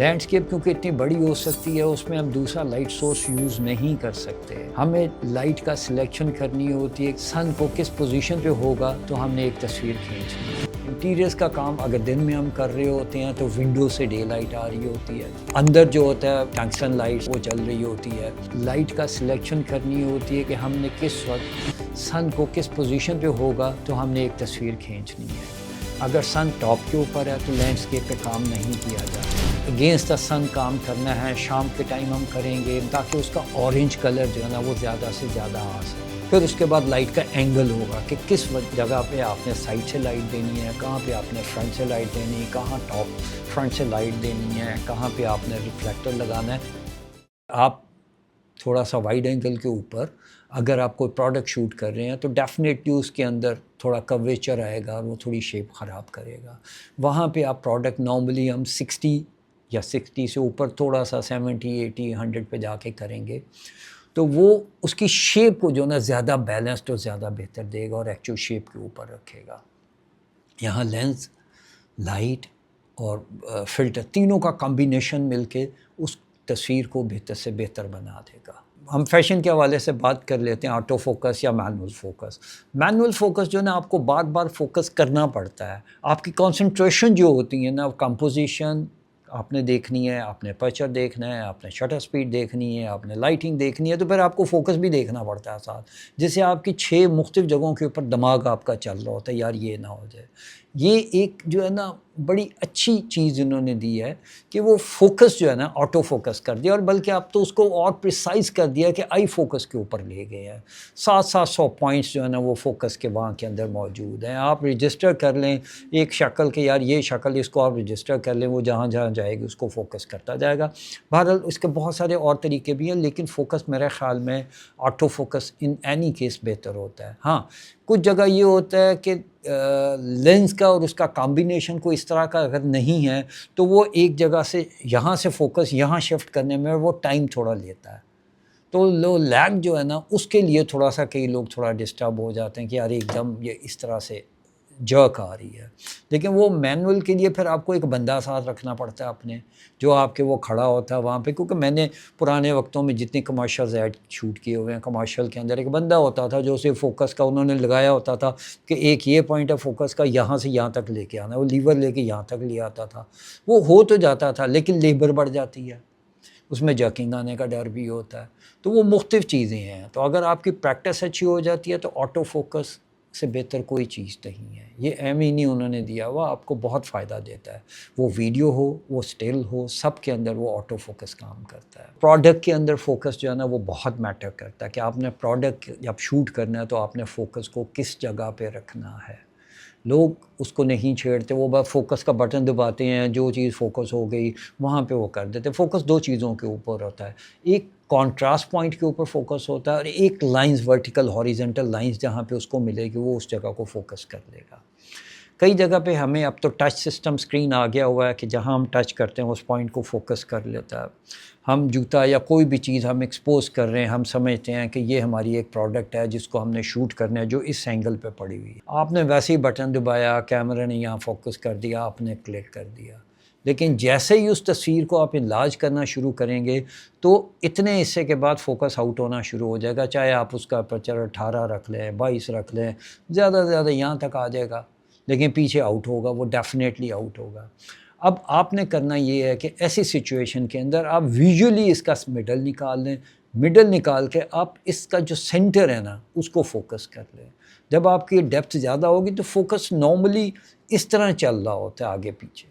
Landscape کیونکہ اتنی بڑی ہو سکتی ہے، اس میں ہم دوسرا لائٹ سورس یوز نہیں کر سکتے. ہمیں لائٹ کا سلیکشن کرنی ہوتی ہے، سن کو کس پوزیشن پہ ہوگا تو ہم نے ایک تصویر کھینچنی ہے. انٹیریئرس کا کام اگر دن میں ہم کر رہے ہوتے ہیں تو ونڈو سے ڈے لائٹ آ رہی ہوتی ہے، اندر جو ہوتا ہے ٹنگسٹن لائٹ وہ چل رہی ہوتی ہے. لائٹ کا سلیکشن کرنی ہوتی ہے کہ ہم نے کس وقت سن کو کس پوزیشن پہ ہوگا تو ہم نے ایک تصویر کھینچنی ہے. اگر سن ٹاپ کے اوپر ہے تو لینڈسکیپ پہ کام نہیں کیا جاتا. اگینسٹ دا سن کام کرنا ہے، شام کے ٹائم ہم کریں گے تاکہ اس کا اورنج کلر جو ہے نا وہ زیادہ سے زیادہ آ سکے. پھر اس کے بعد لائٹ کا اینگل ہوگا کہ کس جگہ پہ آپ نے سائڈ سے لائٹ دینی ہے، کہاں پہ آپ نے فرنٹ سے لائٹ دینی ہے، کہاں ٹاپ فرنٹ سے لائٹ دینی ہے، کہاں پہ آپ نے ریفلیکٹر لگانا ہے. آپ تھوڑا سا وائڈ اینگل کے اوپر اگر آپ کوئی پروڈکٹ شوٹ کر رہے ہیں تو ڈیفینیٹلی اس کے اندر تھوڑا کویچر آئے گا اور وہ تھوڑی شیپ خراب کرے گا. وہاں پہ آپ پروڈکٹ نارملی ہم 60 یا 60 سے اوپر تھوڑا سا 70 80 100 پہ جا کے کریں گے تو وہ اس کی شیپ کو جو نا زیادہ بیلنسڈ اور زیادہ بہتر دے گا اور ایکچوئل شیپ کے اوپر رکھے گا. یہاں لینس، لائٹ اور فلٹر تینوں کا کمبینیشن مل کے اس تصویر کو بہتر سے بہتر بنا دے گا. ہم فیشن کے حوالے سے بات کر لیتے ہیں، آٹو فوکس یا مینول فوکس. مینول فوکس جو ہے نا آپ کو بار بار فوکس کرنا پڑتا ہے، آپ کی کنسنٹریشن جو ہوتی ہے نا کمپوزیشن آپ نے دیکھنی ہے، آپ نے پرچر دیکھنا ہے، آپ نے شٹر سپیڈ دیکھنی ہے، آپ نے لائٹنگ دیکھنی ہے، تو پھر آپ کو فوکس بھی دیکھنا پڑتا ہے ساتھ، جس سے آپ کی 6 مختلف جگہوں کے اوپر دماغ آپ کا چل رہا ہوتا ہے یار یہ نہ ہو جائے. یہ ایک جو ہے نا بڑی اچھی چیز انہوں نے دی ہے کہ وہ فوکس جو ہے نا آٹو فوکس کر دیا، اور بلکہ اب تو اس کو اور پریسائز کر دیا کہ آئی فوکس کے اوپر لے گئے ہیں. 700 پوائنٹس جو ہے نا وہ فوکس کے وہاں کے اندر موجود ہیں. آپ رجسٹر کر لیں ایک شکل کہ یار یہ شکل، اس کو آپ رجسٹر کر لیں، وہ جہاں جہاں جائے گی اس کو فوکس کرتا جائے گا. بہرحال اس کے بہت سارے اور طریقے بھی ہیں، لیکن فوکس میرے خیال میں auto focus in any case بہتر ہوتا ہے. ہاں کچھ جگہ یہ ہوتا ہے کہ لینس کا اور اس کا کمبینیشن کو اس طرح کا اگر نہیں ہے تو وہ ایک جگہ سے یہاں سے فوکس یہاں شفٹ کرنے میں وہ ٹائم تھوڑا لیتا ہے. تو لو لیگ جو ہے نا اس کے لیے تھوڑا سا کئی لوگ تھوڑا ڈسٹرب ہو جاتے ہیں کہ یار ایک دم یہ اس طرح سے جرک آ رہی ہے. لیکن وہ مینول کے لیے پھر آپ کو ایک بندہ ساتھ رکھنا پڑتا ہے اپنے، جو آپ کے وہ کھڑا ہوتا ہے وہاں پہ. کیونکہ میں نے پرانے وقتوں میں جتنے کمرشلز ایڈ شوٹ کیے ہوئے ہیں، کمرشل کے اندر ایک بندہ ہوتا تھا جو اسے فوکس کا انہوں نے لگایا ہوتا تھا کہ ایک یہ پوائنٹ ہے فوکس کا، یہاں سے یہاں تک لے کے آنا ہے، وہ لیور لے کے یہاں تک لے آتا تھا. وہ ہو تو جاتا تھا لیکن لیبر بڑھ جاتی ہے، اس میں جرکنگ آنے کا ڈر بھی ہوتا ہے. تو وہ مختلف چیزیں ہیں. تو اگر آپ کی پریکٹس اچھی ہو جاتی ہے تو آٹو فوکس سے بہتر کوئی چیز نہیں ہے. یہ ایم ہی نہیں انہوں نے دیا ہوا، آپ کو بہت فائدہ دیتا ہے. وہ ویڈیو ہو، وہ سٹل ہو، سب کے اندر وہ آٹو فوکس کام کرتا ہے. پروڈکٹ کے اندر فوکس جو ہے نا وہ بہت میٹر کرتا ہے کہ آپ نے پروڈکٹ جب شوٹ کرنا ہے تو آپ نے فوکس کو کس جگہ پہ رکھنا ہے. لوگ اس کو نہیں چھیڑتے، وہ بس فوکس کا بٹن دباتے ہیں، جو چیز فوکس ہو گئی وہاں پہ وہ کر دیتے. فوکس 2 چیزوں کے اوپر ہوتا ہے، ایک کانٹراسٹ پوائنٹ کے اوپر فوکس ہوتا ہے اور ایک لائنز ورٹیکل ہاریزنٹل لائنز جہاں پہ اس کو ملے گی وہ اس جگہ کو فوکس کر لے گا. کئی جگہ پہ ہمیں اب تو ٹچ سسٹم اسکرین آ گیا ہوا ہے کہ جہاں ہم ٹچ کرتے ہیں اس پوائنٹ کو فوکس کر لیتا ہے. ہم جوتا یا کوئی بھی چیز ہم ایکسپوز کر رہے ہیں، ہم سمجھتے ہیں کہ یہ ہماری ایک پروڈکٹ ہے جس کو ہم نے شوٹ کرنا ہے جو اس اینگل پہ پڑی ہوئی ہے. آپ نے ویسے ہی بٹن دبایا، کیمرہ نے یہاں فوکس کر دیا، آپ نے کلک کر دیا. لیکن جیسے ہی اس تصویر کو آپ انلارج کرنا شروع کریں گے تو اتنے حصے کے بعد فوکس آؤٹ ہونا شروع ہو جائے گا. چاہے آپ اس کا اپرچر 18 رکھ لیں، 22 رکھ لیں، زیادہ سے زیادہ یہاں تک آ جائے گا، لیکن پیچھے آؤٹ ہوگا، وہ ڈیفینیٹلی آؤٹ ہوگا. اب آپ نے کرنا یہ ہے کہ ایسی سچویشن کے اندر آپ ویژولی اس کا مڈل نکال لیں. مڈل نکال کے آپ اس کا جو سینٹر ہے نا اس کو فوکس کر لیں. جب آپ کی ڈیپتھ زیادہ ہوگی تو فوکس نارملی اس طرح چل رہا ہوتا ہے آگے پیچھے،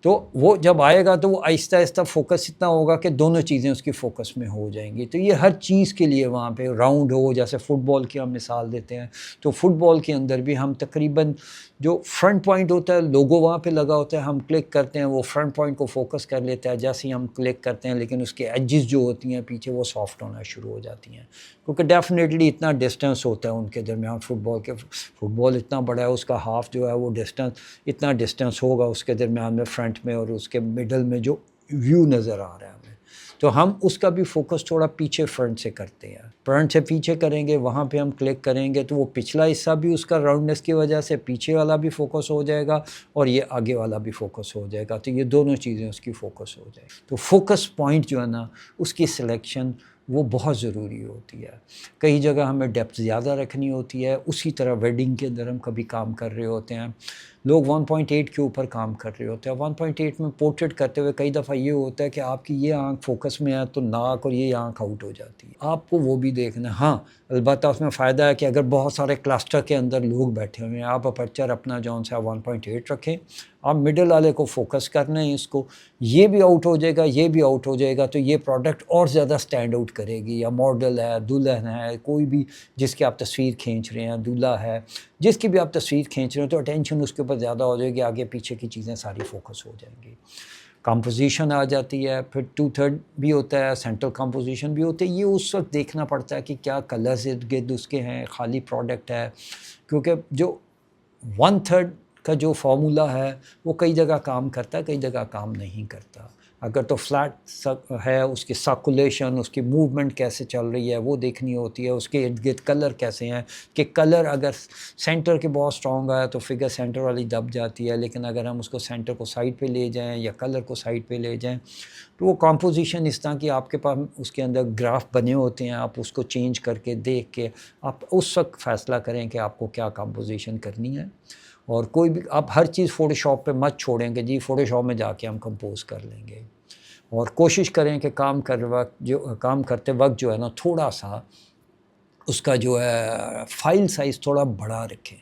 تو وہ جب آئے گا تو وہ آہستہ آہستہ فوکس اتنا ہوگا کہ دونوں چیزیں اس کی فوکس میں ہو جائیں گی. تو یہ ہر چیز کے لیے وہاں پہ راؤنڈ ہو، جیسے فٹ بال کی ہم مثال دیتے ہیں تو فٹ بال کے اندر بھی ہم تقریباً جو فرنٹ پوائنٹ ہوتا ہے لوگو وہاں پہ لگا ہوتا ہے، ہم کلک کرتے ہیں وہ فرنٹ پوائنٹ کو فوکس کر لیتا ہے جیسے ہی ہم کلک کرتے ہیں، لیکن اس کے ایجز جو ہوتی ہیں پیچھے وہ سافٹ ہونا شروع ہو جاتی ہیں کیونکہ ڈیفینیٹلی اتنا ڈسٹینس ہوتا ہے ان کے درمیان. فٹ بال اتنا بڑا ہے، اس کا ہاف جو ہے وہ ڈسٹینس اتنا ڈسٹینس ہوگا اس کے درمیان میں فرنٹ میں اور اس کے مڈل میں جو ویو نظر آ رہا ہے ہمیں. تو ہم اس کا بھی فوکس تھوڑا پیچھے فرنٹ سے کرتے ہیں. فرنٹ سے پیچھے کریں گے, وہاں پہ ہم کلک کریں گے تو وہ پچھلا حصہ بھی اس کا راؤنڈنس کی وجہ سے پیچھے والا بھی فوکس ہو جائے گا اور یہ آگے والا بھی فوکس ہو جائے گا. تو یہ دونوں چیزیں اس کی فوکس ہو جائے گی. تو فوکس پوائنٹ جو ہے نا اس کی سلیکشن وہ بہت ضروری ہوتی ہے. کئی جگہ ہمیں ڈیپتھ زیادہ رکھنی ہوتی ہے. اسی طرح ویڈنگ کے اندر ہم کبھی کام کر رہے ہوتے ہیں, لوگ 1.8 کے اوپر کام کر رہے ہوتے ہیں. 1.8 میں پورٹریٹ کرتے ہوئے کئی دفعہ یہ ہوتا ہے کہ آپ کی یہ آنکھ فوکس میں ہے تو ناک اور یہ آنکھ آؤٹ ہو جاتی ہے. آپ کو وہ بھی دیکھنا ہے. ہاں البتہ اس میں فائدہ ہے کہ اگر بہت سارے کلسٹر کے اندر لوگ بیٹھے ہوئے ہیں, آپ اپرچر اپنا جون سا 1.8 رکھیں, آپ مڈل والے کو فوکس کرنا ہے, اس کو یہ بھی آؤٹ ہو جائے گا, یہ بھی آؤٹ ہو جائے گا, تو یہ پروڈکٹ اور زیادہ سٹینڈ آؤٹ کرے گی. یا ماڈل ہے, دلہن ہے, کوئی بھی جس کی آپ تصویر کھینچ رہے ہیں, دولہا ہے, جس کی بھی آپ تصویر کھینچ رہے ہیں, تو اٹینشن اس کے اوپر زیادہ ہو جائے گی, آگے پیچھے کی چیزیں ساری فوکس ہو جائیں گی. کمپوزیشن آ جاتی ہے, پھر 2/3 بھی ہوتا ہے, سینٹرل کمپوزیشن بھی ہوتا ہے. یہ اس وقت دیکھنا پڑتا ہے کہ کیا کلرز ارد گرد اس کے ہیں, خالی پروڈکٹ ہے, کیونکہ جو 1/3 کا جو فارمولا ہے وہ کئی جگہ کام کرتا ہے, کئی جگہ کام نہیں کرتا. اگر تو فلیٹ ہے, اس کی سرکولیشن, اس کی موومنٹ کیسے چل رہی ہے وہ دیکھنی ہوتی ہے. اس کے ارد گرد کلر کیسے ہیں, کہ کلر اگر سینٹر کے بہت اسٹرانگ ہے تو فگر سینٹر والی دب جاتی ہے, لیکن اگر ہم اس کو سینٹر کو سائڈ پہ لے جائیں یا کلر کو سائڈ پہ لے جائیں تو وہ کمپوزیشن اس طرح کی آپ کے پاس اس کے اندر گراف بنے ہوتے ہیں. آپ اس کو چینج کر کے دیکھ کے آپ اس وقت فیصلہ کریں کہ آپ کو کیا کمپوزیشن کرنی ہے. اور کوئی بھی آپ ہر چیز فوٹو شاپ پہ مت چھوڑیں کہ جی فوٹو شاپ میں جا کے ہم کمپوز کر لیں گے. اور کوشش کریں کہ کام کرتے وقت جو ہے نا تھوڑا سا اس کا جو ہے فائل سائز تھوڑا بڑا رکھیں,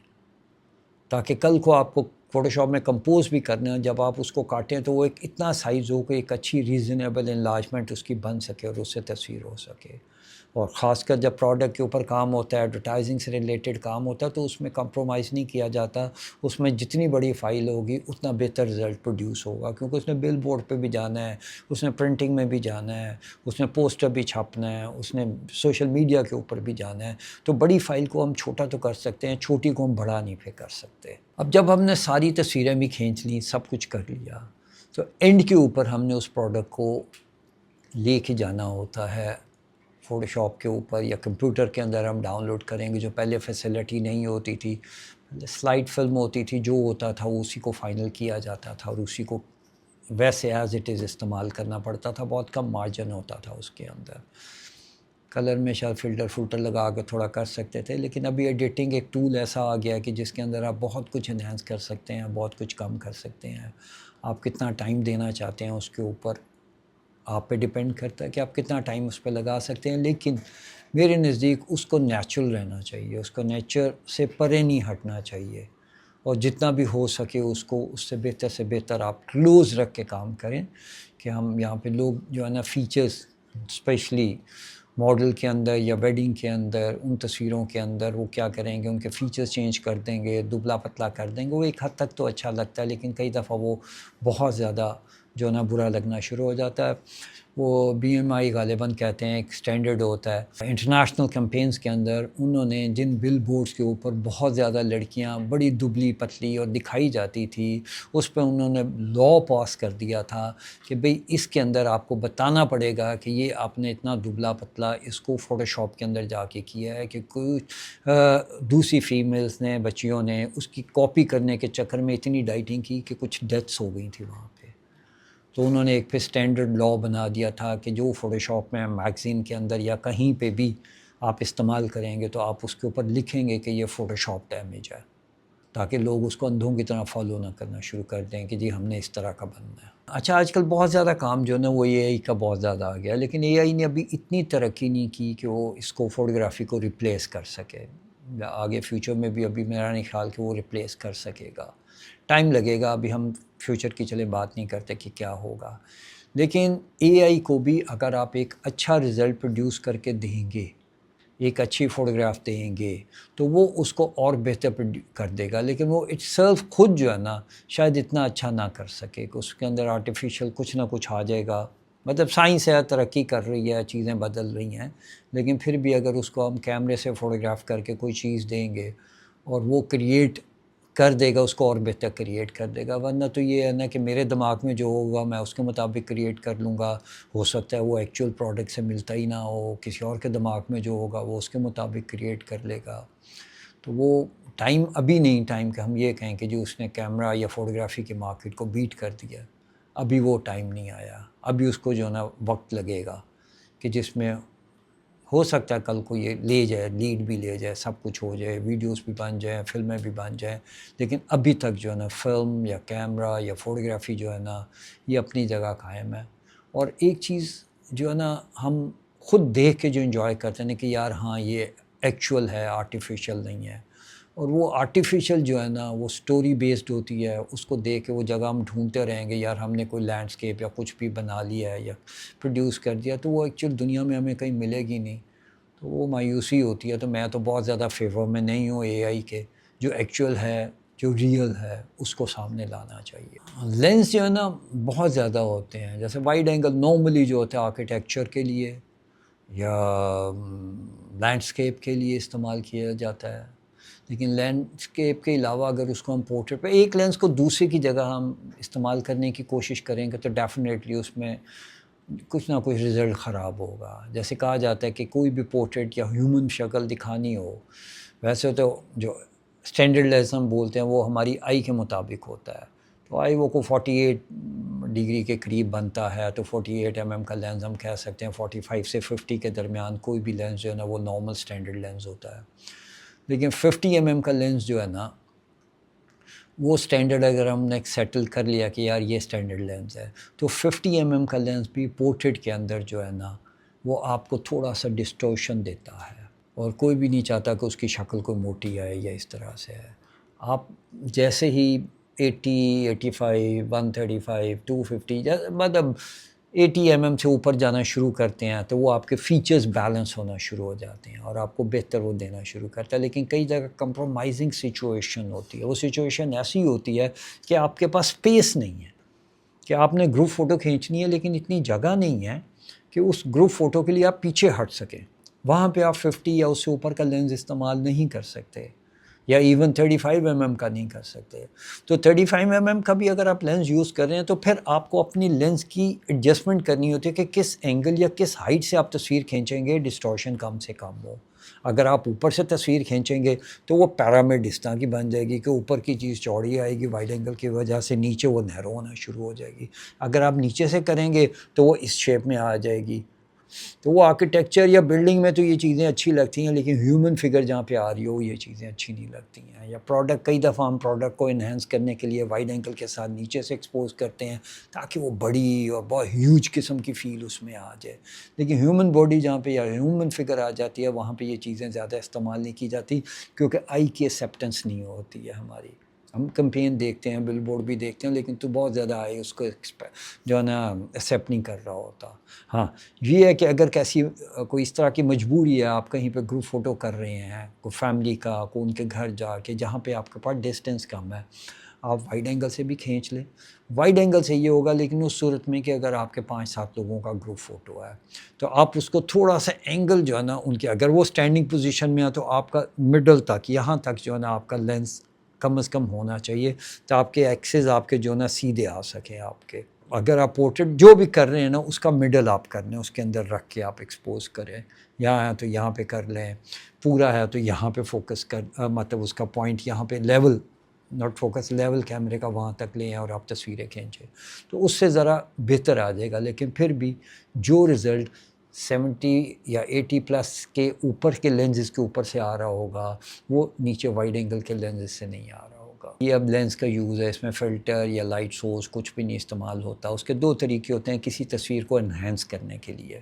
تاکہ کل کو آپ کو فوٹو شاپ میں کمپوز بھی کرنا ہے, جب آپ اس کو کاٹیں تو وہ ایک اتنا سائز ہو کہ ایک اچھی ریزنیبل انلارجمنٹ اس کی بن سکے اور اس سے تصویر ہو سکے. اور خاص کر جب پروڈکٹ کے اوپر کام ہوتا ہے, ایڈورٹائزنگ سے ریلیٹڈ کام ہوتا ہے, تو اس میں کمپرومائز نہیں کیا جاتا. اس میں جتنی بڑی فائل ہوگی اتنا بہتر رزلٹ پروڈیوس ہوگا, کیونکہ اس نے بل بورڈ پہ بھی جانا ہے, اس نے پرنٹنگ میں بھی جانا ہے, اس نے پوسٹر بھی چھاپنا ہے, اس نے سوشل میڈیا کے اوپر بھی جانا ہے. تو بڑی فائل کو ہم چھوٹا تو کر سکتے ہیں, چھوٹی کو ہم بڑا نہیں پھر کر سکتے. اب جب ہم نے ساری تصویریں بھی کھینچ لیں, سب کچھ کر لیا, تو اینڈ کے اوپر ہم نے اس پروڈکٹ کو لے کے جانا ہوتا ہے فوٹو شاپ کے اوپر یا کمپیوٹر کے اندر ہم ڈاؤن لوڈ کریں گے. جو پہلے فیسلٹی نہیں ہوتی تھی, سلائڈ فلم ہوتی تھی, جو ہوتا تھا اسی کو فائنل کیا جاتا تھا اور اسی کو ویسے ایز اٹ از استعمال کرنا پڑتا تھا. بہت کم مارجن ہوتا تھا اس کے اندر. کلر میں شاید فلٹر لگا کے تھوڑا کر سکتے تھے, لیکن ابھی ایڈیٹنگ ایک ٹول ایسا آ گیا ہے کہ جس کے اندر آپ بہت کچھ انہینس کر سکتے ہیں, بہت کچھ کم کر سکتے ہیں. آپ کتنا ٹائم دینا چاہتے ہیں اس کے اوپر آپ پہ ڈیپینڈ کرتا ہے کہ آپ کتنا ٹائم اس پہ لگا سکتے ہیں. لیکن میرے نزدیک اس کو نیچرل رہنا چاہیے, اس کو نیچر سے پرے نہیں ہٹنا چاہیے, اور جتنا بھی ہو سکے اس کو اس سے بہتر آپ کلوز رکھ کے کام کریں. کہ ہم یہاں پہ لوگ جو ہے نا فیچرز اسپیشلی ماڈل کے اندر یا ویڈنگ کے اندر ان تصویروں کے اندر وہ کیا کریں گے, ان کے فیچرز چینج کر دیں گے, دبلا پتلا کر دیں گے. وہ ایک حد تک تو اچھا لگتا ہے, لیکن کئی دفعہ وہ بہت زیادہ جو نا برا لگنا شروع ہو جاتا ہے. وہ BMI غالباً کہتے ہیں ایک سٹینڈرڈ ہوتا ہے. انٹرنیشنل کیمپینز کے اندر انہوں نے جن بل بورڈز کے اوپر بہت زیادہ لڑکیاں بڑی دبلی پتلی اور دکھائی جاتی تھی, اس پہ انہوں نے لا پاس کر دیا تھا کہ بھئی اس کے اندر آپ کو بتانا پڑے گا کہ یہ آپ نے اتنا دبلا پتلا اس کو فوٹو شاپ کے اندر جا کے کیا ہے, کہ کوئی دوسری فیمیلز نے, بچیوں نے اس کی کاپی کرنے کے چکر میں اتنی ڈائٹنگ کی کہ کچھ ڈیتھس ہو گئی تھی وہاں پہ. تو انہوں نے ایک پھر سٹینڈرڈ لا بنا دیا تھا کہ جو فوٹو شاپ میں میگزین کے اندر یا کہیں پہ بھی آپ استعمال کریں گے تو آپ اس کے اوپر لکھیں گے کہ یہ فوٹو شاپ ڈیمیج ہے, تاکہ لوگ اس کو اندھوں کی طرح فالو نہ کرنا شروع کر دیں کہ جی ہم نے اس طرح کا بننا ہے. اچھا, آج کل بہت زیادہ کام جو ہے نا وہ AI کا بہت زیادہ آ گیا, لیکن AI نے ابھی اتنی ترقی نہیں کی کہ وہ اس کو فوٹوگرافی کو ریپلیس کر سکے. آگے فیوچر میں بھی ابھی میرا نہیں خیال کہ وہ ریپلیس کر سکے گا, ٹائم لگے گا. ابھی ہم فیوچر کی چلے بات نہیں کرتے کہ کیا ہوگا, لیکن AI کو بھی اگر آپ ایک اچھا رزلٹ پروڈیوس کر کے دیں گے, ایک اچھی فوٹوگراف دیں گے, تو وہ اس کو اور بہتر کر دے گا. لیکن وہ اٹ سیلف خود جو ہے نا شاید اتنا اچھا نہ کر سکے, کہ اس کے اندر آرٹیفیشل کچھ نہ کچھ آ جائے گا. مطلب سائنس ہے, ترقی کر رہی ہے, چیزیں بدل رہی ہیں, لیکن پھر بھی اگر اس کو ہم کیمرے سے فوٹوگراف کر کے کوئی چیز دیں گے اور وہ کریٹ کر دے گا اس کو اور بہتر کریٹ کر دے گا. ورنہ تو یہ ہے نا کہ میرے دماغ میں جو ہوگا میں اس کے مطابق کریٹ کر لوں گا. ہو سکتا ہے وہ ایکچوئل پروڈکٹ سے ملتا ہی نہ ہو, کسی اور کے دماغ میں جو ہوگا وہ اس کے مطابق کریٹ کر لے گا. تو وہ ٹائم ابھی نہیں ٹائم کہ ہم یہ کہیں کہ جو اس نے کیمرہ یا فوٹوگرافی کی مارکیٹ کو بیٹ کر دیا. ابھی وہ ٹائم نہیں آیا. ابھی اس کو جو ہے نا وقت لگے گا کہ جس میں ہو سکتا ہے کل کو یہ لے جائے, لیڈ بھی لے جائے, سب کچھ ہو جائے, ویڈیوز بھی بن جائیں, فلمیں بھی بن جائیں. لیکن ابھی تک جو ہے نا فلم یا کیمرہ یا فوٹوگرافی جو ہے نا یہ اپنی جگہ قائم ہے. اور ایک چیز جو ہے نا ہم خود دیکھ کے جو انجوائے کرتے ہیں کہ یار ہاں یہ ایکچوئل ہے, آرٹیفیشل نہیں ہے. اور وہ آرٹیفیشل جو ہے نا وہ سٹوری بیسڈ ہوتی ہے. اس کو دیکھ کے وہ جگہ ہم ڈھونڈتے رہیں گے, یار ہم نے کوئی لینڈسکیپ یا کچھ بھی بنا لیا ہے یا پروڈیوس کر دیا تو وہ ایکچوئل دنیا میں ہمیں کہیں ملے گی نہیں. تو وہ مایوسی ہوتی ہے. تو میں تو بہت زیادہ فیور میں نہیں ہوں اے آئی کے. جو ایکچوئل ہے, جو ریئل ہے, اس کو سامنے لانا چاہیے. لینس جو ہے نا بہت زیادہ ہوتے ہیں. جیسے وائڈ اینگل نارملی جو ہوتا ہے آرکیٹیکچر کے لیے یا لینڈسکیپ کے لیے استعمال کیا جاتا ہے. لیکن لینڈسکیپ کے علاوہ اگر اس کو ہم پورٹریٹ پہ ایک لینس کو دوسرے کی جگہ ہم استعمال کرنے کی کوشش کریں گے تو ڈیفینیٹلی اس میں کچھ نہ کچھ رزلٹ خراب ہوگا. جیسے کہا جاتا ہے کہ کوئی بھی پورٹریٹ یا ہیومن شکل دکھانی ہو, ویسے تو جو اسٹینڈرڈ لینس ہم بولتے ہیں وہ ہماری آئی کے مطابق ہوتا ہے. تو آئی وہ کو 48 ڈگری کے قریب بنتا ہے تو 48 mm کا لینس ہم کہہ سکتے ہیں. 45 سے 50 کے درمیان کوئی بھی لینس جو ہے نا وہ نارمل اسٹینڈرڈ لینس ہوتا ہے. لیکن 50 mm کا لینس جو ہے نا وہ اسٹینڈرڈ اگر ہم نے سیٹل کر لیا کہ یار یہ اسٹینڈرڈ لینس ہے تو 50 mm کا لینس بھی پورٹریٹ کے اندر جو ہے نا وہ آپ کو تھوڑا سا ڈسٹورشن دیتا ہے. اور کوئی بھی نہیں چاہتا کہ اس کی شکل کوئی موٹی آئے یا اس طرح سے ہے. آپ جیسے ہی 80, 85, 135, 250 مطلب 80 mm سے اوپر جانا شروع کرتے ہیں تو وہ آپ کے فیچرز بیلنس ہونا شروع ہو جاتے ہیں اور آپ کو بہتر وہ دینا شروع کرتا ہے. لیکن کئی جگہ کمپرومائزنگ سچویشن ہوتی ہے. وہ سچویشن ایسی ہوتی ہے کہ آپ کے پاس اسپیس نہیں ہے, کہ آپ نے گروپ فوٹو کھینچنی ہے لیکن اتنی جگہ نہیں ہے کہ اس گروپ فوٹو کے لیے آپ پیچھے ہٹ سکیں. وہاں پہ آپ 50 یا اس سے اوپر کا لینس استعمال نہیں کر سکتے یا ایون 35 mm کا نہیں کر سکتے. تو 35 mm کا بھی اگر آپ لینس یوز کر رہے ہیں تو پھر آپ کو اپنی لینس کی ایڈجسٹمنٹ کرنی ہوتی ہے کہ کس اینگل یا کس ہائٹ سے آپ تصویر کھینچیں گے ڈسٹورشن کم سے کم ہو. اگر آپ اوپر سے تصویر کھینچیں گے تو وہ پیرامڈ اس طرح کی بن جائے گی کہ اوپر کی چیز چوڑی آئے گی وائڈ اینگل کی وجہ سے, نیچے وہ نیرو ہونا شروع ہو جائے گی. اگر آپ نیچے سے کریں گے تو وہ اس شیپ میں آ جائے گی. تو وہ آرکیٹیکچر یا بلڈنگ میں تو یہ چیزیں اچھی لگتی ہیں لیکن ہیومن فگر جہاں پہ آ رہی ہو یہ چیزیں اچھی نہیں لگتی ہیں. یا پروڈکٹ, کئی دفعہ ہم پروڈکٹ کو انہینس کرنے کے لیے وائڈ اینگل کے ساتھ نیچے سے ایکسپوز کرتے ہیں تاکہ وہ بڑی اور بہت ہیوج قسم کی فیل اس میں آ جائے. لیکن ہیومن باڈی جہاں پہ یا ہیومن فگر آ جاتی ہے وہاں پہ یہ چیزیں زیادہ استعمال نہیں کی جاتی کیونکہ آئی کی ایکسیپٹنس نہیں ہوتی ہے ہماری. ہم کمپین دیکھتے ہیں, بل بورڈ بھی دیکھتے ہیں لیکن تو بہت زیادہ آئی اس کو جو ہے نا ایکسیپٹ نہیں کر رہا ہوتا. ہاں یہ ہے کہ اگر کیسی کوئی اس طرح کی مجبوری ہے, آپ کہیں پہ گروپ فوٹو کر رہے ہیں کوئی فیملی کا, کوئی ان کے گھر جا کے جہاں پہ آپ کے پاس ڈسٹینس کم ہے, آپ وائڈ اینگل سے بھی کھینچ لیں. وائڈ اینگل سے یہ ہوگا لیکن اس صورت میں کہ اگر آپ کے 5-7 لوگوں کا گروپ فوٹو ہے تو آپ اس کو تھوڑا سا اینگل جو ہے نا ان کے, اگر وہ اسٹینڈنگ پوزیشن میں ہے تو آپ کا مڈل تک یہاں تک جو ہے نا آپ کا لینس کم از کم ہونا چاہیے تو آپ کے ایکسز آپ کے جو ہے نا سیدھے آ سکیں آپ کے. اگر آپ پورٹریٹ جو بھی کر رہے ہیں نا اس کا مڈل آپ کر لیں, اس کے اندر رکھ کے آپ ایکسپوز کریں. یہاں ہے تو یہاں پہ کر لیں, پورا ہے تو یہاں پہ فوکس کر مطلب اس کا پوائنٹ یہاں پہ لیول, ناٹ فوکس, لیول کیمرے کا وہاں تک لیں اور آپ تصویریں کھینچیں تو اس سے ذرا بہتر آ جائے گا. لیکن پھر بھی جو رزلٹ 70 یا 80 پلس کے اوپر کے لینزز کے اوپر سے آ رہا ہوگا وہ نیچے وائڈ اینگل کے لینزز سے نہیں آ رہا. یہ اب لینس کا یوز ہے, اس میں فلٹر یا لائٹ سورس کچھ بھی نہیں استعمال ہوتا. اس کے 2 طریقے ہوتے ہیں کسی تصویر کو انہینس کرنے کے لیے.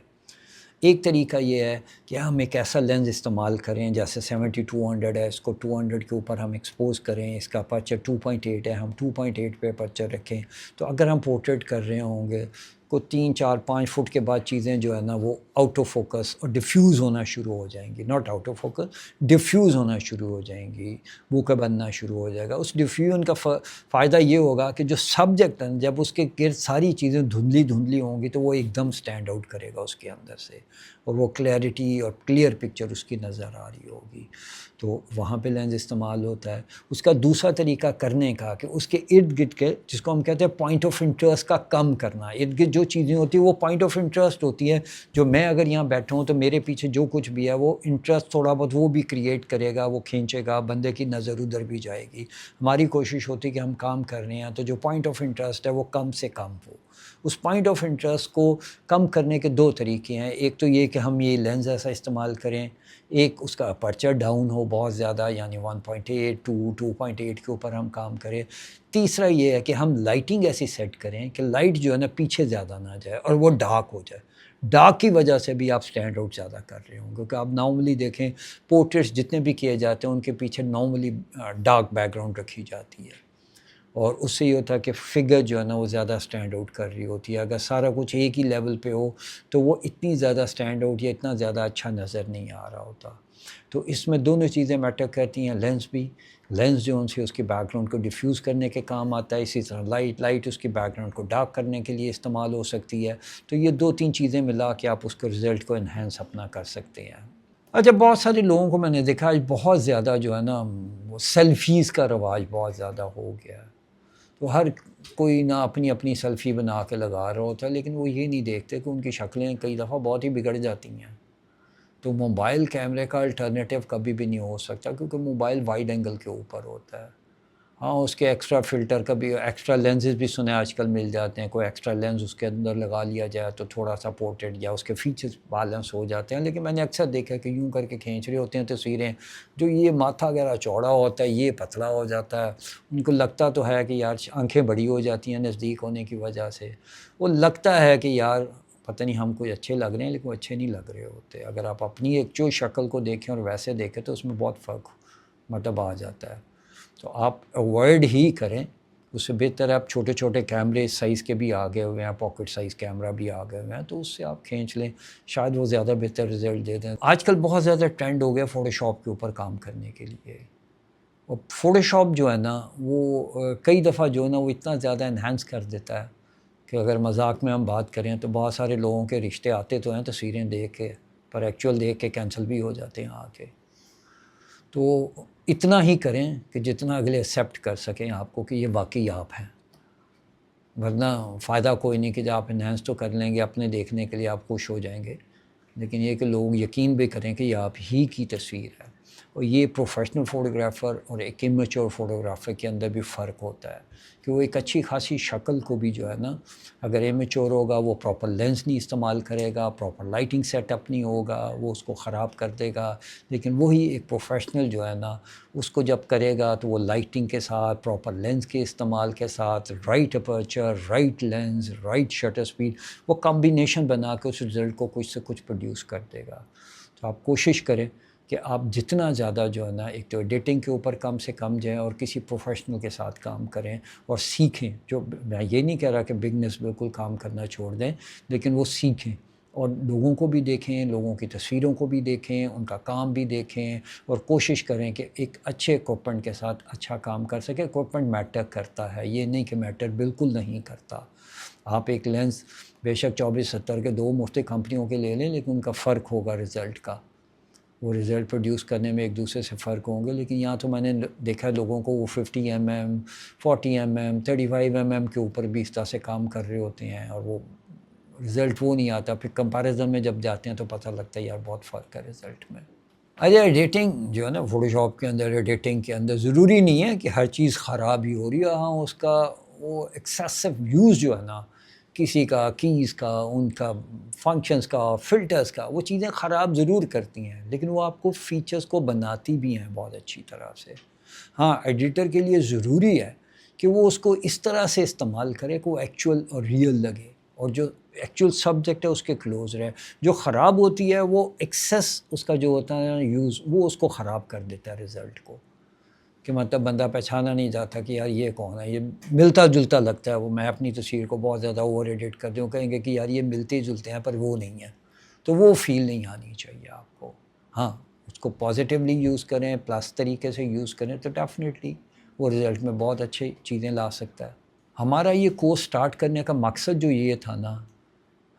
ایک طریقہ یہ ہے کہ ہم ایک ایسا لینس استعمال کریں جیسے 70-200 ہے, اس کو 200 کے اوپر ہم ایکسپوز کریں, اس کا اپرچر 2.8 ہے, ہم 2.8 پہ اپرچر رکھیں تو اگر ہم پورٹریٹ کر رہے ہوں گے کو 3-4-5 فٹ کے بعد چیزیں جو ہے نا وہ آؤٹ آف فوکس اور ڈیفیوز ہونا شروع ہو جائیں گی. Not out of focus, diffuse ہونا شروع ہو جائیں گی, بوکا بننا شروع ہو جائے گا. اس ڈیفیوژن کا فائدہ یہ ہوگا کہ جو سبجیکٹ ہے جب اس کے گرد ساری چیزیں دھندلی ہوں گی تو وہ ایک دم سٹینڈ آؤٹ کرے گا اس کے اندر سے, اور وہ کلیئرٹی اور کلیئر پکچر اس کی نظر آ رہی ہوگی. تو وہاں پہ لینس استعمال ہوتا ہے. اس کا دوسرا طریقہ کرنے کا کہ اس کے ارد گرد کے جس کو ہم کہتے ہیں پوائنٹ آف انٹرسٹ کا کم کرنا. ارد گرد جو چیزیں ہوتی ہیں وہ پوائنٹ آف انٹرسٹ ہوتی ہے. جو میں اگر یہاں بیٹھا ہوں تو میرے پیچھے جو کچھ بھی ہے وہ انٹرسٹ تھوڑا بہت وہ بھی کریٹ کرے گا, وہ کھینچے گا, بندے کی نظر ادھر بھی جائے گی. ہماری کوشش ہوتی ہے کہ ہم کام کر رہے ہیں تو جو پوائنٹ آف انٹرسٹ ہے وہ کم سے کم ہو. اس پوائنٹ آف انٹرسٹ کو کم کرنے کے دو طریقے ہیں. ایک تو یہ کہ ہم یہ لینس ایسا استعمال کریں, ایک اس کا اپرچر ڈاؤن ہو بہت زیادہ, یعنی 1.8 2.8 کے اوپر ہم کام کریں. تیسرا یہ ہے کہ ہم لائٹنگ ایسی سیٹ کریں کہ لائٹ جو ہے نا پیچھے زیادہ نہ جائے اور وہ ڈارک ہو جائے. ڈارک کی وجہ سے بھی آپ سٹینڈ آؤٹ زیادہ کر رہے ہوں, کیونکہ آپ نارملی دیکھیں پورٹریٹس جتنے بھی کیے جاتے ہیں ان کے پیچھے نارملی ڈارک بیک گراؤنڈ رکھی جاتی ہے, اور اس سے یہ ہوتا ہے کہ فگر جو ہے نا وہ زیادہ سٹینڈ آؤٹ کر رہی ہوتی ہے. اگر سارا کچھ ایک ہی لیول پہ ہو تو وہ اتنی زیادہ سٹینڈ آؤٹ یا اتنا زیادہ اچھا نظر نہیں آ رہا ہوتا. تو اس میں دونوں چیزیں میٹر کرتی ہیں. لینس بھی, لینس جو ان سے اس کی بیک گراؤنڈ کو ڈیفیوز کرنے کے کام آتا ہے, اسی طرح لائٹ اس کی بیک گراؤنڈ کو ڈارک کرنے کے لیے استعمال ہو سکتی ہے. تو یہ دو تین چیزیں ملا کے آپ اس کو رزلٹ کو انہینس اپنا کر سکتے ہیں. اچھا, بہت سارے لوگوں کو میں نے دیکھا آج بہت زیادہ جو ہے نا وہ سیلفیز کا رواج بہت زیادہ ہو گیا ہے. تو ہر کوئی نہ اپنی اپنی سیلفی بنا کے لگا رہا ہوتا ہے, لیکن وہ یہ نہیں دیکھتے کہ ان کی شکلیں کئی دفعہ بہت ہی بگڑ جاتی ہیں. تو موبائل کیمرے کا الٹرنیٹیو کبھی بھی نہیں ہو سکتا, کیونکہ موبائل وائڈ اینگل کے اوپر ہوتا ہے. ہاں, اس کے ایکسٹرا فلٹر کا بھی, ایکسٹرا لینزز بھی سنے آج کل مل جاتے ہیں. کوئی ایکسٹرا لینز اس کے اندر لگا لیا جائے تو تھوڑا سا پورٹریٹ یا اس کے فیچرز بیلنس ہو جاتے ہیں. لیکن میں نے اکثر دیکھا کہ یوں کر کے کھینچ رہے ہوتے ہیں تصویریں, جو یہ ماتھا وغیرہ چوڑا ہوتا ہے, یہ پتلا ہو جاتا ہے. ان کو لگتا تو ہے کہ یار آنکھیں بڑی ہو جاتی ہیں نزدیک ہونے کی وجہ سے. وہ لگتا ہے کہ یار پتہ نہیں ہم کوئی اچھے لگ رہے ہیں, لیکن وہ اچھے نہیں لگ رہے ہوتے. اگر آپ اپنی ایک جو شکل کو دیکھیں اور ویسے دیکھیں تو اس میں بہت فرق مطلب آ جاتا ہے. تو آپ اوائڈ ہی کریں. اس سے بہتر ہے آپ چھوٹے چھوٹے کیمرے سائز کے بھی آ گئے ہوئے ہیں, پاکٹ سائز کیمرہ بھی آ گئے ہوئے ہیں, تو اس سے آپ کھینچ لیں, شاید وہ زیادہ بہتر رزلٹ دے دیں. آج کل بہت زیادہ ٹرینڈ ہو گیا فوٹو شاپ کے اوپر کام کرنے کے لیے. اور فوٹو شاپ جو ہے نا وہ کئی دفعہ جو ہے نا وہ اتنا زیادہ انہینس کر دیتا ہے کہ اگر مذاق میں ہم بات کریں تو بہت سارے لوگوں کے رشتے آتے تو ہیں تصویریں دیکھ کے, پر ایکچوئل دیکھ کے کینسل بھی ہو جاتے ہیں آ کے. تو اتنا ہی کریں کہ جتنا اگلے ایکسیپٹ کر سکیں آپ کو کہ یہ واقعی آپ ہیں, ورنہ فائدہ کوئی نہیں کہ جب آپ انہینس تو کر لیں گے اپنے دیکھنے کے لیے, آپ خوش ہو جائیں گے, لیکن یہ کہ لوگ یقین بھی کریں کہ یہ آپ ہی کی تصویر ہے. اور یہ پروفیشنل فوٹوگرافر اور ایک امیچور فوٹوگرافر کے اندر بھی فرق ہوتا ہے, کہ وہ ایک اچھی خاصی شکل کو بھی جو ہے نا, اگر امیچور ہوگا وہ پراپر لینس نہیں استعمال کرے گا, پراپر لائٹنگ سیٹ اپ نہیں ہوگا, وہ اس کو خراب کر دے گا. لیکن وہی ایک پروفیشنل جو ہے نا اس کو جب کرے گا تو وہ لائٹنگ کے ساتھ, پراپر لینس کے استعمال کے ساتھ, right aperture, right lens, right shutter speed, وہ کمبینیشن بنا کے اس رزلٹ کو کچھ سے کچھ پروڈیوس کر دے گا. تو آپ کوشش کریں کہ آپ جتنا زیادہ جو ہے نا ایک تو ایڈیٹنگ کے اوپر کم سے کم جائیں اور کسی پروفیشنل کے ساتھ کام کریں اور سیکھیں. جو میں یہ نہیں کہہ رہا کہ بگنس بالکل کام کرنا چھوڑ دیں, لیکن وہ سیکھیں اور لوگوں کو بھی دیکھیں, لوگوں کی تصویروں کو بھی دیکھیں, ان کا کام بھی دیکھیں, اور کوشش کریں کہ ایک اچھے اکوپمنٹ کے ساتھ اچھا کام کر سکیں. اکوپمنٹ میٹر کرتا ہے, یہ نہیں کہ میٹر بالکل نہیں کرتا. آپ ایک لینس بے شک 24-70 کے دو مختلف کمپنیوں کے لے لیں, لیکن ان کا فرق ہوگا رزلٹ کا, وہ رزلٹ پروڈیوس کرنے میں ایک دوسرے سے فرق ہوں گے. لیکن یہاں تو میں نے دیکھا لوگوں کو وہ 50 mm 40 mm 35 mm کے اوپر بھی اس طرح سے کام کر رہے ہوتے ہیں, اور وہ رزلٹ وہ نہیں آتا. پھر کمپیریزن میں جب جاتے ہیں تو پتہ لگتا ہے یار بہت فرق ہے رزلٹ میں. اچھا, ایڈیٹنگ جو ہے نا فوٹو شاپ کے اندر, ایڈیٹنگ کے اندر ضروری نہیں ہے کہ ہر چیز خراب ہی ہو رہی ہے. ہاں, اس کا وہ ایکسیسو یوز جو ہے نا کسی کا, کیز کا, ان کا فنکشنز کا, فلٹرز کا, وہ چیزیں خراب ضرور کرتی ہیں, لیکن وہ آپ کو فیچرز کو بناتی بھی ہیں بہت اچھی طرح سے. ہاں, ایڈیٹر کے لیے ضروری ہے کہ وہ اس کو اس طرح سے استعمال کرے کہ وہ ایکچوئل اور ریئل لگے, اور جو ایکچوئل سبجیکٹ ہے اس کے کلوز رہے. جو خراب ہوتی ہے وہ ایکسیس اس کا جو ہوتا ہے یوز, وہ اس کو خراب کر دیتا ہے رزلٹ کو, کہ مطلب بندہ پہچانا نہیں جاتا کہ یار یہ کون ہے, یہ ملتا جلتا لگتا ہے. وہ میں اپنی تصویر کو بہت زیادہ اوور ایڈٹ کر دوں, کہیں گے کہ یار یہ ملتے جلتے ہیں پر وہ نہیں ہے, تو وہ فیل نہیں آنی چاہیے آپ کو. ہاں, اس کو پازیٹیولی یوز کریں, پلس طریقے سے یوز کریں, تو ڈیفینیٹلی وہ رزلٹ میں بہت اچھی چیزیں لا سکتا ہے. ہمارا یہ کورس سٹارٹ کرنے کا مقصد جو یہ تھا نا,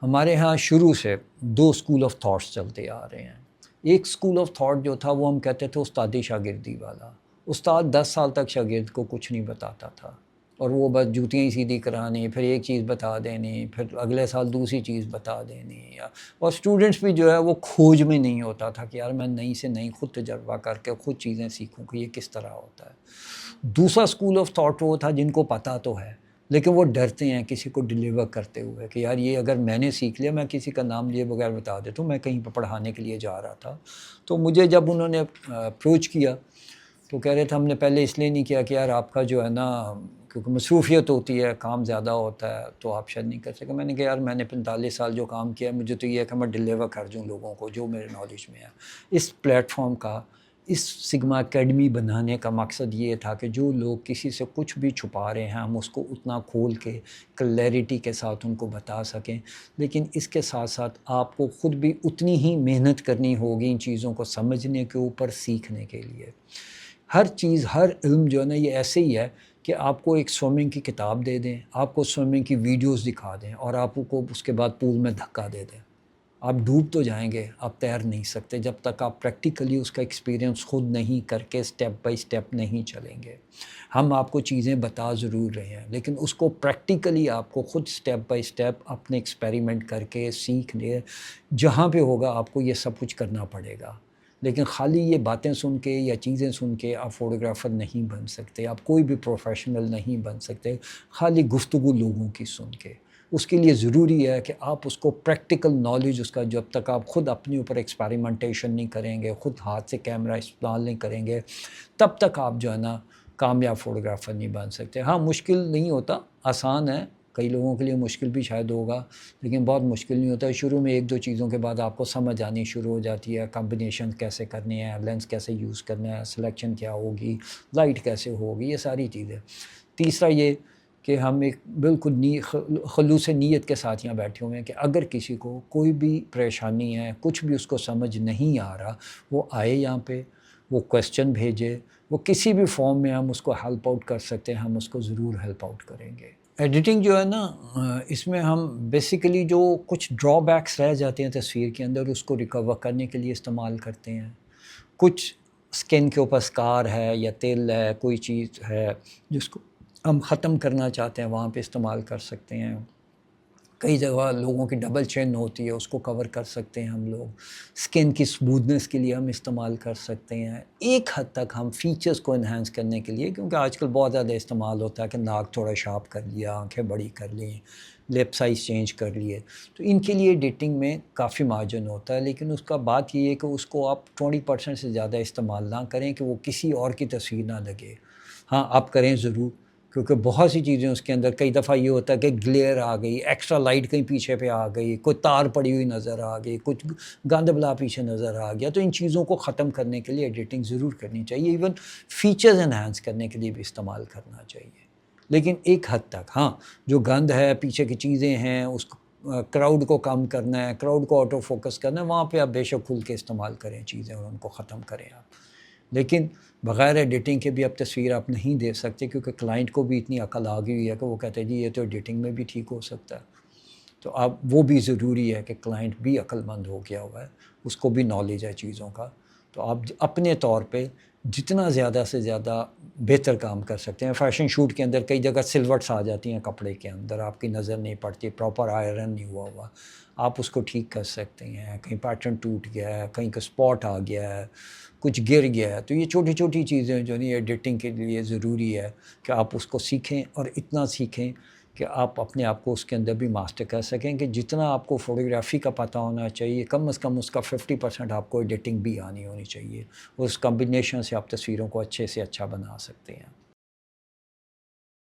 ہمارے ہاں شروع سے 2 اسکول آف تھاٹس چلتے آ رہے ہیں. ایک اسکول آف تھاٹ جو تھا وہ ہم کہتے تھے استادی شاگردی والا. استاد 10 سال تک شاگرد کو کچھ نہیں بتاتا تھا اور وہ بس جوتیاں ہی سیدھی کرانی، پھر ایک چیز بتا دینی، پھر اگلے سال دوسری چیز بتا دینی. اور اسٹوڈنٹس بھی جو ہے وہ کھوج میں نہیں ہوتا تھا کہ یار میں نئی سے نئی خود تجربہ کر کے خود چیزیں سیکھوں کہ یہ کس طرح ہوتا ہے. دوسرا اسکول آف تھاٹ وہ تھا جن کو پتہ تو ہے لیکن وہ ڈرتے ہیں کسی کو ڈیلیور کرتے ہوئے کہ یار یہ اگر میں نے سیکھ لیا، میں کسی کا نام لیے بغیر بتا دیتا ہوں، میں کہیں پہ پڑھانے کے لیے جا رہا تھا. تو مجھے جب انہوں نے اپروچ کیا تو کہہ رہے تھے ہم نے پہلے اس لیے نہیں کیا کہ یار آپ کا جو ہے نا کیونکہ مصروفیت ہوتی ہے، کام زیادہ ہوتا ہے تو آپ شاید نہیں کر سکے. میں نے کہا یار میں نے 45 سال جو کام کیا ہے مجھے تو یہ ہے کہ میں ڈیلیور کر دوں لوگوں کو جو میرے نالج میں ہے. اس پلیٹ فارم کا، اس سگما اکیڈمی بنانے کا مقصد یہ تھا کہ جو لوگ کسی سے کچھ بھی چھپا رہے ہیں ہم اس کو اتنا کھول کے کلیئرٹی کے ساتھ ان کو بتا سکیں. لیکن اس کے ساتھ ساتھ آپ کو خود بھی اتنی ہی محنت کرنی ہوگی ان چیزوں کو سمجھنے کے اوپر، سیکھنے کے لیے. ہر چیز، ہر علم جو ہے نا یہ ایسے ہی ہے کہ آپ کو ایک سوئمنگ کی کتاب دے دیں، آپ کو سوئمنگ کی ویڈیوز دکھا دیں اور آپ کو اس کے بعد پول میں دھکا دے دیں، آپ ڈوب تو جائیں گے، آپ تیر نہیں سکتے جب تک آپ پریکٹیکلی اس کا ایکسپیرینس خود نہیں کر کے اسٹیپ بائی اسٹیپ نہیں چلیں گے. ہم آپ کو چیزیں بتا ضرور رہے ہیں لیکن اس کو پریکٹیکلی آپ کو خود اسٹیپ بائی اسٹیپ اپنے ایکسپیریمنٹ کر کے سیکھ لے. جہاں پہ ہوگا آپ کو یہ سب کچھ کرنا پڑے گا. لیکن خالی یہ باتیں سن کے یا چیزیں سن کے آپ فوٹوگرافر نہیں بن سکتے، آپ کوئی بھی پروفیشنل نہیں بن سکتے خالی گفتگو لوگوں کی سن کے. اس کے لیے ضروری ہے کہ آپ اس کو پریکٹیکل نالج اس کا جب تک آپ خود اپنے اوپر ایکسپیریمنٹیشن نہیں کریں گے، خود ہاتھ سے کیمرہ استعمال نہیں کریں گے، تب تک آپ جو ہے نا کامیاب فوٹوگرافر نہیں بن سکتے. ہاں مشکل نہیں ہوتا، آسان ہے، کئی لوگوں کے لیے مشکل بھی شاید ہوگا لیکن بہت مشکل نہیں ہوتا. شروع میں 1-2 چیزوں کے بعد آپ کو سمجھ آنی شروع ہو جاتی ہے، کمبینیشن کیسے کرنی ہے، لینس کیسے یوز کرنا ہے، سلیکشن کیا ہوگی، لائٹ کیسے ہوگی، یہ ساری چیزیں. تیسرا یہ کہ ہم ایک بالکل خلوص نیت کے ساتھ یہاں بیٹھے ہوئے ہیں کہ اگر کسی کو کوئی بھی پریشانی ہے، کچھ بھی اس کو سمجھ نہیں آ رہا، وہ آئے یہاں پہ، وہ کویسچن بھیجے، وہ کسی بھی فارم میں ہم اس کو ہیلپ آؤٹ کر سکتے ہیں، ہم اس کو ضرور ہیلپ آؤٹ کریں گے. ایڈیٹنگ جو ہے نا اس میں ہم بیسیکلی جو کچھ ڈرا بیکس رہ جاتے ہیں تصویر کے اندر اس کو ریکور کرنے کے لیے استعمال کرتے ہیں. کچھ سکن کے اوپر سکار ہے یا تیل ہے، کوئی چیز ہے جس کو ہم ختم کرنا چاہتے ہیں وہاں پہ استعمال کر سکتے ہیں. کئی جگہ لوگوں کی ڈبل چین ہوتی ہے اس کو کور کر سکتے ہیں ہم لوگ. سکن کی سموتھنس کے لیے ہم استعمال کر سکتے ہیں. ایک حد تک ہم فیچرز کو انہینس کرنے کے لیے، کیونکہ آج کل بہت زیادہ استعمال ہوتا ہے کہ ناک تھوڑا شارپ کر لیا، آنکھیں بڑی کر لیں، لپ سائز چینج کر لیے، تو ان کے لیے ایڈیٹنگ میں کافی مارجن ہوتا ہے. لیکن اس کا بات یہ ہے کہ اس کو آپ 20% سے زیادہ استعمال نہ کریں کہ وہ کسی اور کی تصویر نہ لگے. ہاں آپ کریں ضرور، کیونکہ بہت سی چیزیں اس کے اندر، کئی دفعہ یہ ہوتا ہے کہ گلیئر آ گئی، ایکسٹرا لائٹ کہیں پیچھے پہ آ گئی، کوئی تار پڑی ہوئی نظر آ گئی، کچھ گند بلا پیچھے نظر آ گیا. تو ان چیزوں کو ختم کرنے کے لیے ایڈیٹنگ ضرور کرنی چاہیے. ایون فیچرز انہینس کرنے کے لیے بھی استعمال کرنا چاہیے لیکن ایک حد تک. ہاں جو گند ہے، پیچھے کی چیزیں ہیں، اس کراؤڈ کو کم کرنا ہے، کراؤڈ کو آٹو فوکس کرنا ہے، وہاں پہ آپ بے شک کھل کے استعمال کریں چیزیں اور ان کو ختم کریں آپ. لیکن بغیر ایڈیٹنگ کے بھی اب تصویر آپ نہیں دے سکتے کیونکہ کلائنٹ کو بھی اتنی عقل آ گئی ہے کہ وہ کہتے ہیں جی یہ تو ایڈیٹنگ میں بھی ٹھیک ہو سکتا ہے. تو اب وہ بھی ضروری ہے کہ کلائنٹ بھی عقل مند ہو گیا ہوا ہے، اس کو بھی نالج ہے چیزوں کا. تو آپ اپنے طور پہ جتنا زیادہ سے زیادہ بہتر کام کر سکتے ہیں. فیشن شوٹ کے اندر کئی جگہ سلوٹس آ جاتی ہیں کپڑے کے اندر، آپ کی نظر نہیں پڑتی، پراپر آئرن نہیں ہوا ہوا، آپ اس کو ٹھیک کر سکتے ہیں. کہیں پیٹرن ٹوٹ گیا ہے، کہیں کا اسپاٹ آ گیا ہے، کچھ گر گیا ہے. تو یہ چھوٹی چھوٹی چیزیں جو نہیں ایڈیٹنگ کے لیے ضروری ہے کہ آپ اس کو سیکھیں اور اتنا سیکھیں کہ آپ اپنے آپ کو اس کے اندر بھی ماسٹر کر سکیں کہ جتنا آپ کو فوٹوگرافی کا پتہ ہونا چاہیے کم از کم اس کا 50% آپ کو ایڈیٹنگ بھی آنی ہونی چاہیے. اس کمبینیشن سے آپ تصویروں کو اچھے سے اچھا بنا سکتے ہیں.